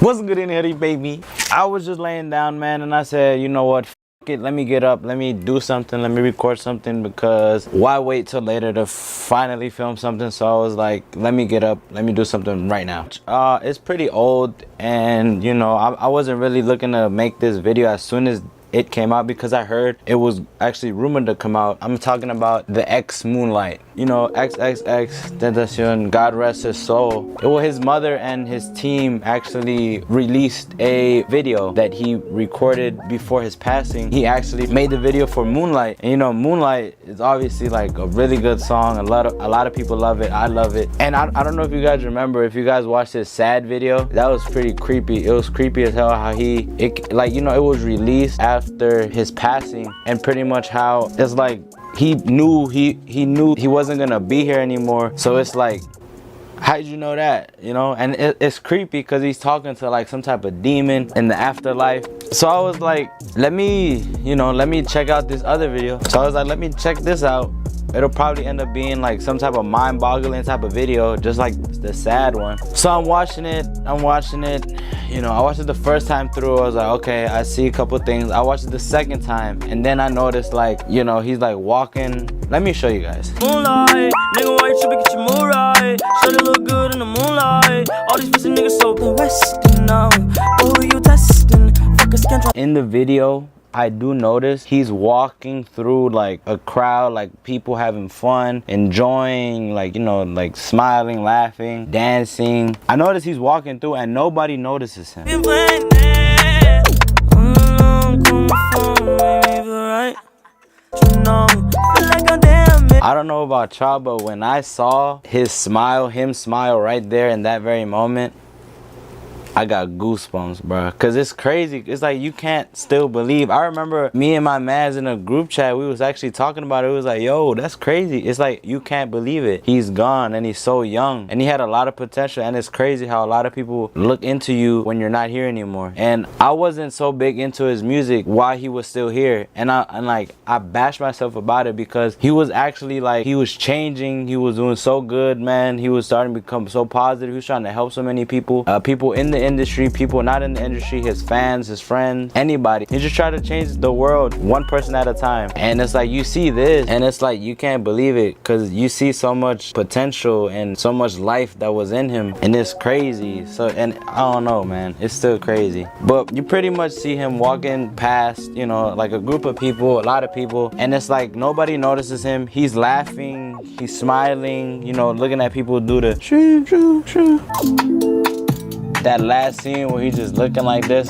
What's good in here, baby? I was just laying down, man, and I said, you know what? It, let me get up, let me do something, let me record something, because why wait till later to finally film something? So I was like, let me get up, let me do something right now. It's pretty old, and you know, I wasn't really looking to make this video as soon as it came out, because I heard it was actually rumored to come out. I'm talking about the Moonlight. You know, Xxxtentacion, God rest his soul. Well, his mother and his team actually released a video that he recorded before his passing. He actually made the video for Moonlight, and you know, Moonlight is obviously like a really good song. A lot of people love it. I love it. And I don't know if you guys remember, if you guys watched his sad video, that was pretty creepy. It was creepy as hell how it was released after his passing, and pretty much how it's like he knew he wasn't gonna be here anymore. So it's like, how did you know that? You know, and it's creepy because he's talking to like some type of demon in the afterlife. So I was like, let me check out this other video. So I was like, let me check this out. It'll probably end up being like some type of mind-boggling type of video, just like the sad one. So I'm watching it. You know, I watched it the first time through. I was like, okay, I see a couple things. I watched it the second time, and then I noticed, like, you know, he's like walking. Let me show you guys. Moonlight, nigga, why you tripping? Get your mood right. Should look good in the moonlight. All these pussy niggas so western now. Who you testing? In the video, I do notice he's walking through like a crowd, like people having fun, enjoying, like, you know, like smiling, laughing, dancing. I notice he's walking through and nobody notices him. I don't know about y'all, but when I saw him smile right there in that very moment, I got goosebumps, bro, because it's crazy. It's like you can't still believe. I remember me and my mans in a group chat, we was actually talking about it. It was like, yo, that's crazy. It's like you can't believe it. He's gone, and he's so young, and he had a lot of potential. And it's crazy how a lot of people look into you when you're not here anymore. And I wasn't so big into his music while he was still here, and I bashed myself about it, because he was actually like, he was changing. He was doing so good, man. He was starting to become so positive. He was trying to help so many people, people in the industry, people not in the industry, his fans, his friends, anybody. He just tried to change the world one person at a time. And it's like, you see this and it's like you can't believe it, because you see so much potential and so much life that was in him, and it's crazy. So, and I don't know, man, it's still crazy. But you pretty much see him walking past, you know, like a group of people, a lot of people, and it's like nobody notices him. He's laughing, he's smiling, you know, looking at people do the shoo, shoo, shoo. That last scene where he's just looking like this,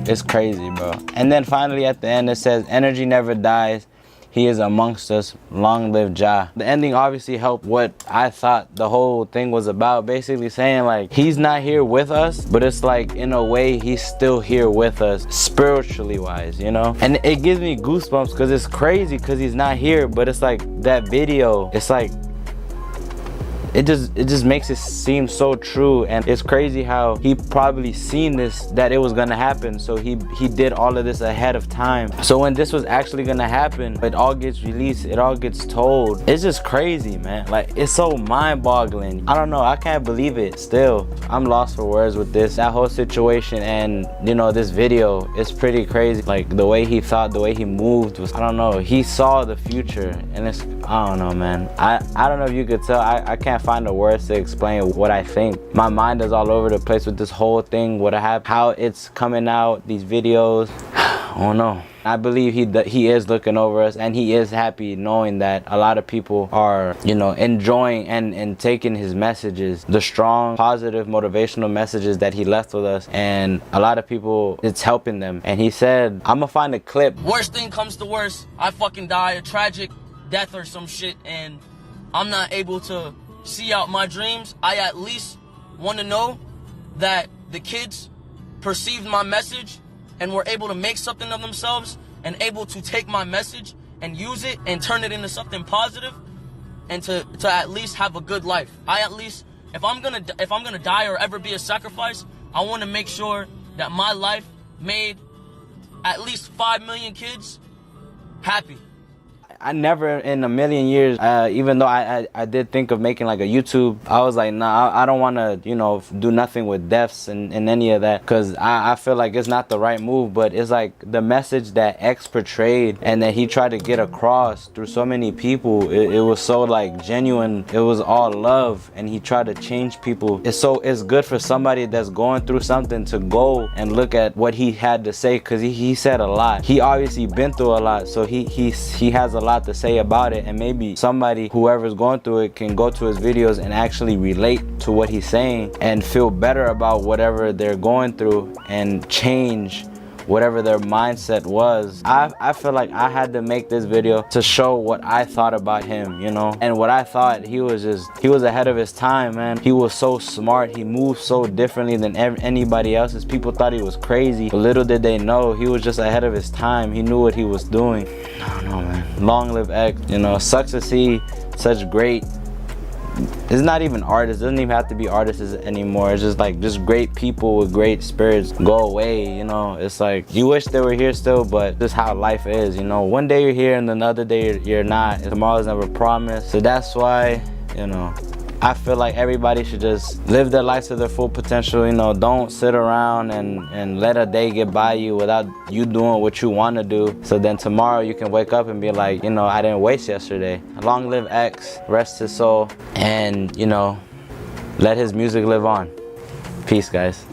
it's crazy, bro. And then finally at the end it says, energy never dies, he is amongst us, long live Jah. The ending obviously helped what I thought the whole thing was about, basically saying like, he's not here with us, but it's like, in a way, he's still here with us, spiritually wise, you know? And it gives me goosebumps, because it's crazy, because he's not here, but it's like, that video, it's like, it just makes it seem so true. And it's crazy how he probably seen this, that it was gonna happen, so he did all of this ahead of time. So when this was actually gonna happen, it all gets released, it all gets told. It's just crazy, man. Like, it's so mind-boggling. I don't know, I can't believe it. Still, I'm lost for words with this, that whole situation. And you know, this video is pretty crazy. Like, the way he thought, the way he moved was, I don't know, he saw the future. And it's, I don't know, man. I don't know if you could tell, I can't find the words to explain what I think. My mind is all over the place with this whole thing, what I have, how it's coming out, these videos. I don't know. I believe he is looking over us, and he is happy knowing that a lot of people are, you know, enjoying and taking his messages, the strong, positive, motivational messages that he left with us, and a lot of people, it's helping them. And he said, I'm gonna find a clip. Worst thing comes to worst, I fucking die a tragic death or some shit, and I'm not able to see out my dreams. I at least want to know that the kids perceived my message and were able to make something of themselves, and able to take my message and use it and turn it into something positive, and to at least have a good life. I at least, if I'm gonna die or ever be a sacrifice, I want to make sure that my life made at least 5 million kids happy. I never in a million years, even though I did think of making like a YouTube, I was like, nah, I don't want to, you know, do nothing with deaths and any of that, because I feel like it's not the right move. But it's like the message that X portrayed and that he tried to get across through so many people, it was so like genuine. It was all love, and he tried to change people. It's good for somebody that's going through something to go and look at what he had to say, because he said a lot. He obviously been through a lot, so he has a lot to say about it, and maybe somebody, whoever's going through it, can go to his videos and actually relate to what he's saying and feel better about whatever they're going through and change whatever their mindset was. I feel like I had to make this video to show what I thought about him, you know. And what I thought, he was ahead of his time, man. He was so smart. He moved so differently than anybody else's. People thought he was crazy, but little did they know he was just ahead of his time. He knew what he was doing. I don't know, man. Long live X. You know, sucks to see such great, it's not even artists, it doesn't even have to be artists anymore. It's just like great people with great spirits go away, you know. It's like you wish they were here still, but this is how life is, you know. One day you're here and another day you're not. Tomorrow's never promised. So that's why, you know, I feel like everybody should just live their life to their full potential, you know. Don't sit around and let a day get by you without you doing what you want to do. So then tomorrow you can wake up and be like, you know, I didn't waste yesterday. Long live X, rest his soul, and, you know, let his music live on. Peace, guys.